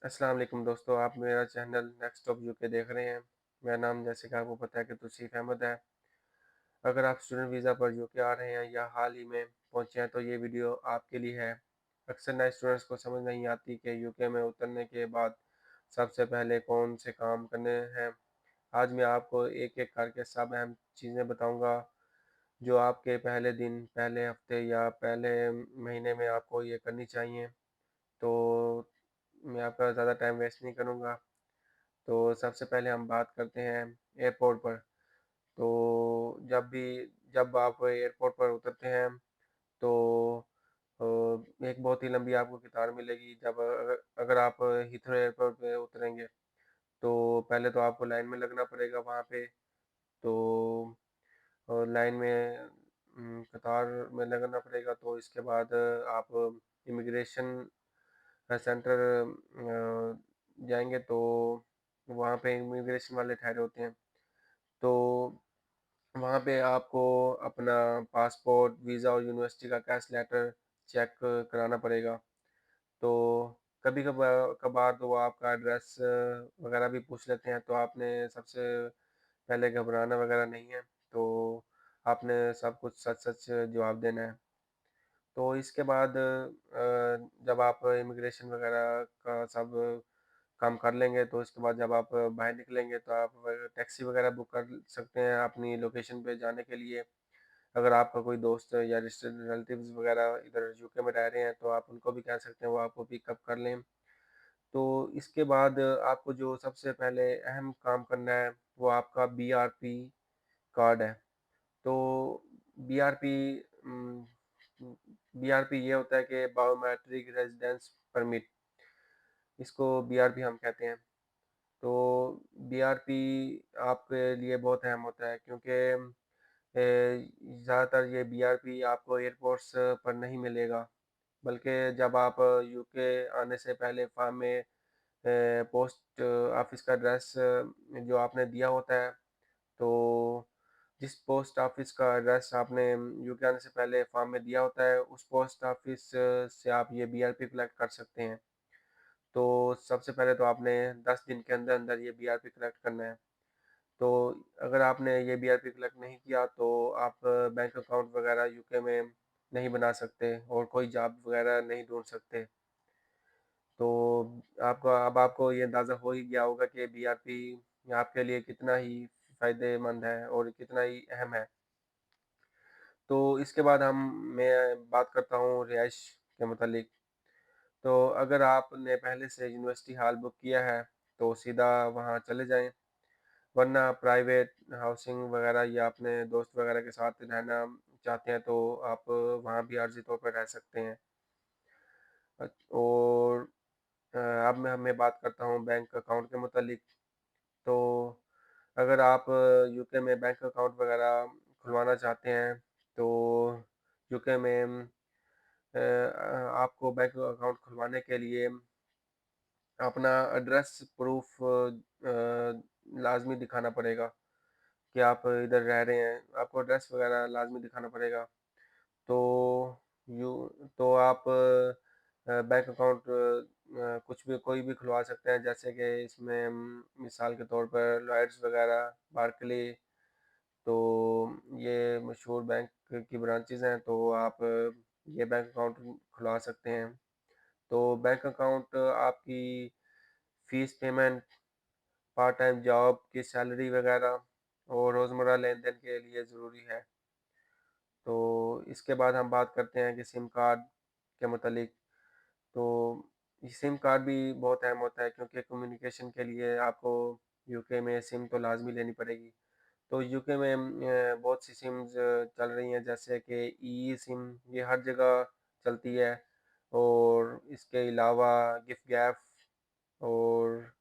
अस्सलाम वालेकुम दोस्तों, आप मेरा चैनल नेक्स्ट टॉप यूके देख रहे हैं। मेरा नाम जैसे कि आपको पता है कि तौसीफ़ अहमद है। अगर आप स्टूडेंट वीज़ा पर यूके आ रहे हैं या हाल ही में पहुंचे हैं तो ये वीडियो आपके लिए है। अक्सर नए स्टूडेंट्स को समझ नहीं आती कि यूके में उतरने के बाद सबसे पहले कौन से काम करने हैं। आज मैं आपको एक-एक करके सब अहम चीज़ें बताऊँगा जो आपके पहले दिन, पहले हफ्ते या पहले महीने में आपको ये करनी चाहिए। तो मैं आपका ज़्यादा टाइम वेस्ट नहीं करूँगा। तो सबसे पहले हम बात करते हैं एयरपोर्ट पर। तो जब आप एयरपोर्ट पर उतरते हैं तो एक बहुत ही लंबी आपको कतार मिलेगी। जब अगर अगर आप हीथ्रो एयरपोर्ट पे उतरेंगे तो पहले तो आपको लाइन में लगना पड़ेगा वहाँ पे। तो लाइन में कतार में लगना पड़ेगा। तो इसके बाद आप इमिग्रेशन सेंटर जाएँगे तो वहाँ पे इमिग्रेशन वाले ठहरे होते हैं। तो वहाँ पे आपको अपना पासपोर्ट, वीज़ा और यूनिवर्सिटी का कैश लेटर चेक कराना पड़ेगा। तो कभार तो वो आपका एड्रेस वगैरह भी पूछ लेते हैं, तो आपने सबसे पहले घबराना वगैरह नहीं है। तो आपने सब कुछ सच-सच जवाब देना है। तो इसके बाद जब आप इमिग्रेशन वगैरह का सब काम कर लेंगे तो इसके बाद जब आप बाहर निकलेंगे तो आप टैक्सी वगैरह बुक कर सकते हैं अपनी लोकेशन पे जाने के लिए। अगर आपका कोई दोस्त या रिलेटिव्स वगैरह इधर यूके में रह रहे हैं तो आप उनको भी कह सकते हैं वो आपको पिकअप कर लें। तो इसके बाद आपको जो सबसे पहले अहम काम करना है वो आपका बीआरपी कार्ड है। तो बीआरपी उम, बीआरपी ये होता है कि बायोमेट्रिक रेज़िडेंस परमिट, इसको बीआरपी हम कहते हैं। तो बीआरपी आपके लिए बहुत अहम होता है क्योंकि ज़्यादातर ये बीआरपी आपको एयरपोर्ट्स पर नहीं मिलेगा, बल्कि जब आप यूके आने से पहले फॉर्म में पोस्ट ऑफिस का एड्रेस जो आपने दिया होता है, तो जिस पोस्ट ऑफिस का एड्रेस आपने यूके आने से पहले फॉर्म में दिया होता है, उस पोस्ट ऑफिस से आप ये बीआरपी कलेक्ट कर सकते हैं। तो सबसे पहले तो आपने 10 दिन के अंदर-अंदर ये बीआरपी कलेक्ट करना है। तो अगर आपने ये बीआरपी कलेक्ट नहीं किया तो आप बैंक अकाउंट वगैरह यूके में नहीं बना सकते और कोई जॉब वगैरह नहीं ढूँढ सकते। तो आपको ये अंदाज़ा हो ही गया होगा कि बीआरपी आपके लिए कितना ही फ़ायदेमंद है और कितना ही अहम है। तो इसके बाद मैं बात करता हूँ रिहाइश के मुतालिक। तो अगर आपने पहले से यूनिवर्सिटी हॉल बुक किया है, तो सीधा वहाँ चले जाएँ, वरना प्राइवेट हाउसिंग वगैरह या अपने दोस्त वगैरह के साथ रहना चाहते हैं, तो आप वहाँ भी आर्ज़ी तौर पर रह सकते हैं। और अब मैं बात करता हूँ बैंक अकाउंट के मुतालिक। तो अगर आप यूके में बैंक अकाउंट वगैरह खुलवाना चाहते हैं, तो यूके में आपको बैंक अकाउंट खुलवाने के लिए अपना एड्रेस प्रूफ़ लाज़मी दिखाना पड़ेगा कि आप इधर रह रहे हैं। आपको एड्रेस वगैरह लाज़मी दिखाना पड़ेगा। तो यू तो आप बैंक अकाउंट कुछ भी कोई भी खुलवा सकते हैं, जैसे कि इसमें मिसाल के तौर पर लॉयड्स वगैरह, बार्कले, तो ये मशहूर बैंक की ब्रांचेज़ हैं, तो आप ये बैंक अकाउंट खुलवा सकते हैं। तो बैंक अकाउंट आपकी fees payment, part time job की सैलरी वगैरह और रोज़मर्रा लेन-देन के लिए ज़रूरी है। तो इसके बाद हम बात करते हैं कि सिम कार्ड के मुतालिक। तो ये सिम कार्ड भी बहुत अहम होता है क्योंकि कम्युनिकेशन के लिए आपको यूके में सिम तो लाज़मी लेनी पड़ेगी। तो यूके में बहुत सी सिम्स चल रही हैं, जैसे कि ई सिम, ये हर जगह चलती है। और इसके अलावा गिफ़ गैप और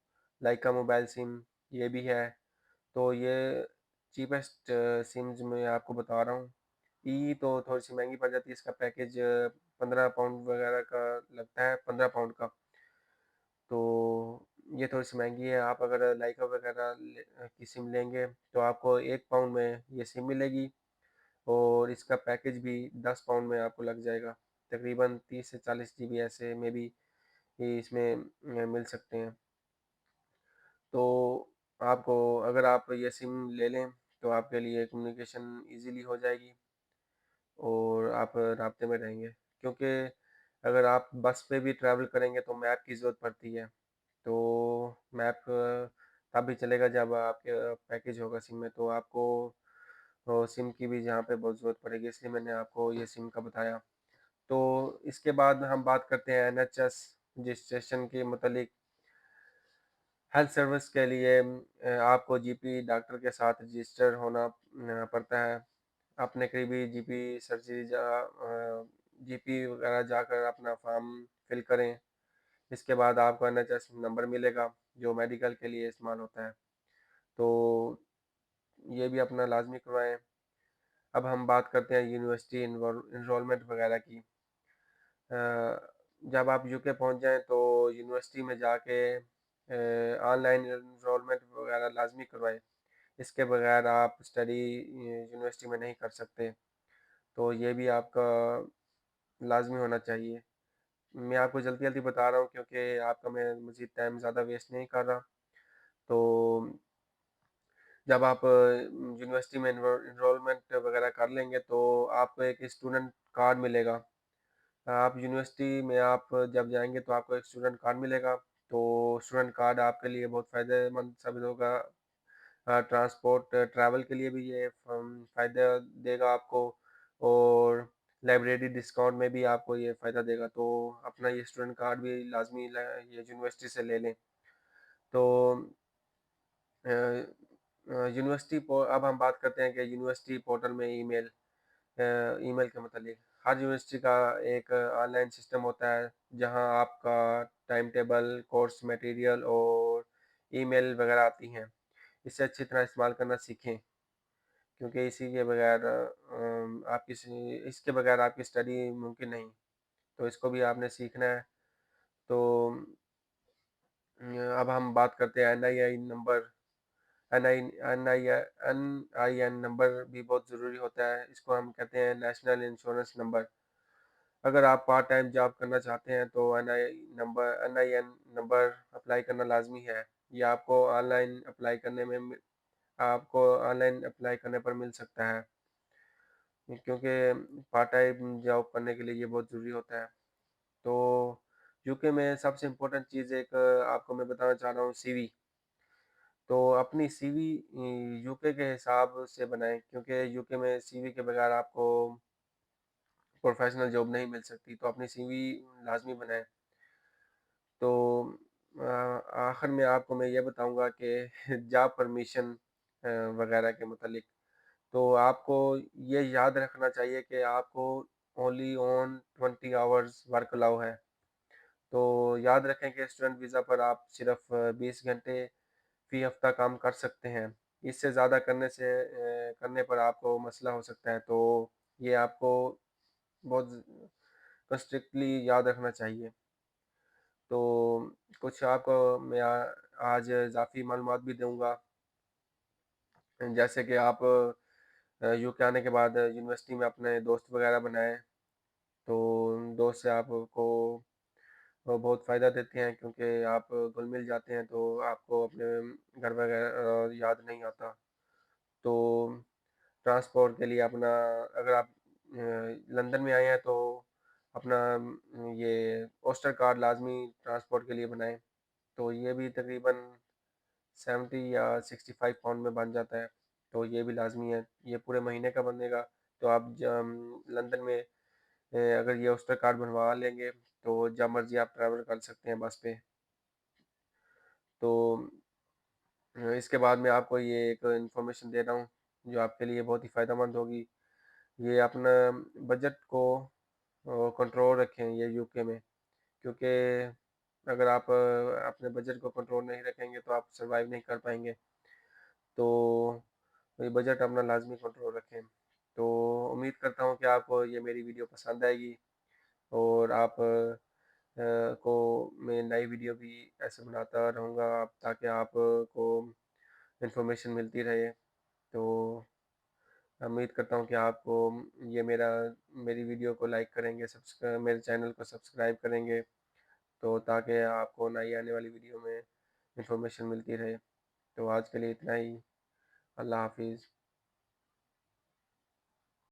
लाइका मोबाइल सिम ये भी है। तो ये चीपेस्ट सिम्स मैं आपको बता रहा हूँ। ई तो थोड़ी-सी महँगी पड़ जाती है, इसका पैकेज 15 पाउंड वगैरह का लगता है, 15 पाउंड का। तो ये थोड़ी-सी महँगी है। आप अगर लाइका वगैरह की सिम लेंगे तो आपको 1 पाउंड में ये सिम मिलेगी और इसका पैकेज भी 10 पाउंड में आपको लग जाएगा। तकरीबन 30 से 40 जीबी ऐसे में भी ही इसमें मिल सकते हैं। तो आपको अगर आप ये सिम ले लें तो आपके लिए कम्युनिकेशन ईज़िली हो जाएगी और आप राब्ते में रहेंगे। क्योंकि अगर आप बस पे भी ट्रैवल करेंगे तो मैप की ज़रूरत पड़ती है। तो मैप तब भी चलेगा जब आपके पैकेज होगा सिम में, तो आपको सिम की भी यहाँ पे बहुत ज़रूरत पड़ेगी, इसलिए मैंने आपको ये सिम का बताया। तो इसके बाद हम बात करते हैं एनएचएस रजिस्ट्रेशन के मतलब हेल्थ सर्विस के लिए आपको जीपी डॉक्टर के साथ रजिस्टर होना पड़ता है। अपने करीबी जीपी सर्जरी जीपी वगैरह जाकर अपना फॉर्म फिल करें। इसके बाद आपको एनएचएस नंबर मिलेगा जो मेडिकल के लिए इस्तेमाल होता है। तो ये भी अपना लाजमी करवाएं। अब हम बात करते हैं यूनिवर्सिटी इनरोलमेंट वगैरह की। अ, जब आप यूके पहुंच जाएं तो यूनिवर्सिटी में जाके ऑनलाइन इनरोलमेंट वगैरह लाजमी करवाएं। इसके बगैर आप स्टडी यूनिवर्सिटी में नहीं कर सकते। तो ये भी आपका लाजमी होना चाहिए। मैं आपको जल्दी-जल्दी बता रहा हूँ क्योंकि आपका मैं मज़ीद टाइम ज़्यादा वेस्ट नहीं कर रहा। तो जब आप यूनिवर्सिटी में इनरोलमेंट वगैरह कर लेंगे तो आपको एक स्टूडेंट कार्ड मिलेगा। आप यूनिवर्सिटी में आप जब जाएँगे तो आपको एक स्टूडेंट कार्ड मिलेगा। तो स्टूडेंट कार्ड आपके लिए बहुत फ़ायदेमंद साबित होगा। ट्रांसपोर्ट ट्रैवल के लिए भी ये फ़ायदा देगा आपको और लाइब्रेरी डिस्काउंट में भी आपको ये फ़ायदा देगा। तो अपना ये स्टूडेंट कार्ड भी लाज़मी ये यूनिवर्सिटी से ले लें। तो अ यूनिवर्सिटी पो अब हम बात करते हैं कि यूनिवर्सिटी पोर्टल में ईमेल के मतलब हर यूनिवर्सिटी का एक ऑनलाइन सिस्टम होता है जहां आपका टाइम टेबल, कोर्स मटेरियल और ईमेल वगैरह आती हैं। इसे अच्छी तरह इस्तेमाल करना सीखें क्योंकि इसी के बगैर इसके बगैर आपकी स्टडी मुमकिन नहीं। तो इसको भी आपने सीखना है। तो अब हम बात करते हैं एनआईआई नंबर। एनआईएन नंबर भी बहुत ज़रूरी होता है। इसको हम कहते हैं नेशनल इंश्योरेंस नंबर। अगर आप पार्ट टाइम जॉब करना चाहते हैं तो एनआईएन नंबर अप्लाई करना लाजमी है। ये आपको ऑनलाइन अप्लाई करने पर मिल सकता है क्योंकि पार्ट टाइम जॉब करने के लिए ये बहुत ज़रूरी होता है। तो यूके में सबसे इम्पोर्टेंट चीज़ एक आपको मैं बताना चाह रहा हूँ सीवी। तो अपनी सीवी यूके के हिसाब से बनाएँ क्योंकि यूके में सीवी के बगैर आपको प्रोफ़ेशनल जॉब नहीं मिल सकती, तो अपनी सीवी लाज़मी बनाएँ। तो आखिर में आपको मैं ये बताऊँगा कि जॉब परमिशन वगैरह के मुतालिक तो आपको ये याद रखना चाहिए कि आपको only on 20 hours work allow है। तो याद रखें कि स्टूडेंट वीज़ा पर आप सिर्फ़ 20 घंटे फ़ी हफ़्ता काम कर सकते हैं। इससे ज़्यादा करने पर आपको मसला हो सकता है। तो ये आपको बहुत स्ट्रिक्टली याद रखना चाहिए। तो कुछ आपको मैं आज इज़ाफ़ी मालूमात भी दूँगा। जैसे कि आप यूके आने के बाद यूनिवर्सिटी में अपने दोस्त वगैरह बनाएँ। तो दोस्त से आपको बहुत फ़ायदा देते हैं क्योंकि आप घुल-मिल जाते हैं तो आपको अपने घर वगैरह याद नहीं आता। तो ट्रांसपोर्ट के लिए अपना अगर आप लंदन में आए हैं तो अपना ये ओस्टर कार्ड लाज़मी ट्रांसपोर्ट के लिए बनाएँ। तो ये भी तकरीबन 70 या 65 पाउंड में बन जाता है। तो ये भी लाज़मी है। ये पूरे महीने का बनेगा। तो आप लंदन में अगर ये ओस्टर कार्ड बनवा लेंगे तो जब मर्ज़ी आप ट्रैवल कर सकते हैं बस पे। तो इसके बाद मैं आपको ये एक इन्फॉर्मेशन दे रहा हूँ जो आपके लिए बहुत ही फ़ायदेमंद होगी। ये अपना बजट को कंट्रोल रखें ये यूके में क्योंकि अगर आप अपने बजट को कंट्रोल नहीं रखेंगे तो आप सर्वाइव नहीं कर पाएँगे। तो ये बजट अपना लाज़मी कंट्रोल रखें। तो उम्मीद करता हूँ कि आपको ये मेरी वीडियो पसंद आएगी और को मैं नई वीडियो भी ऐसे बनाता रहूँगा ताकि आपको इन्फॉर्मेशन मिलती रहे। तो उम्मीद करता हूँ कि आपको ये मेरी वीडियो को लाइक करेंगे, मेरे चैनल को सब्सक्राइब करेंगे तो ताकि आपको नई आने वाली वीडियो में इंफॉर्मेशन मिलती रहे। तो आज के लिए इतना ही। अल्लाह हाफिज़।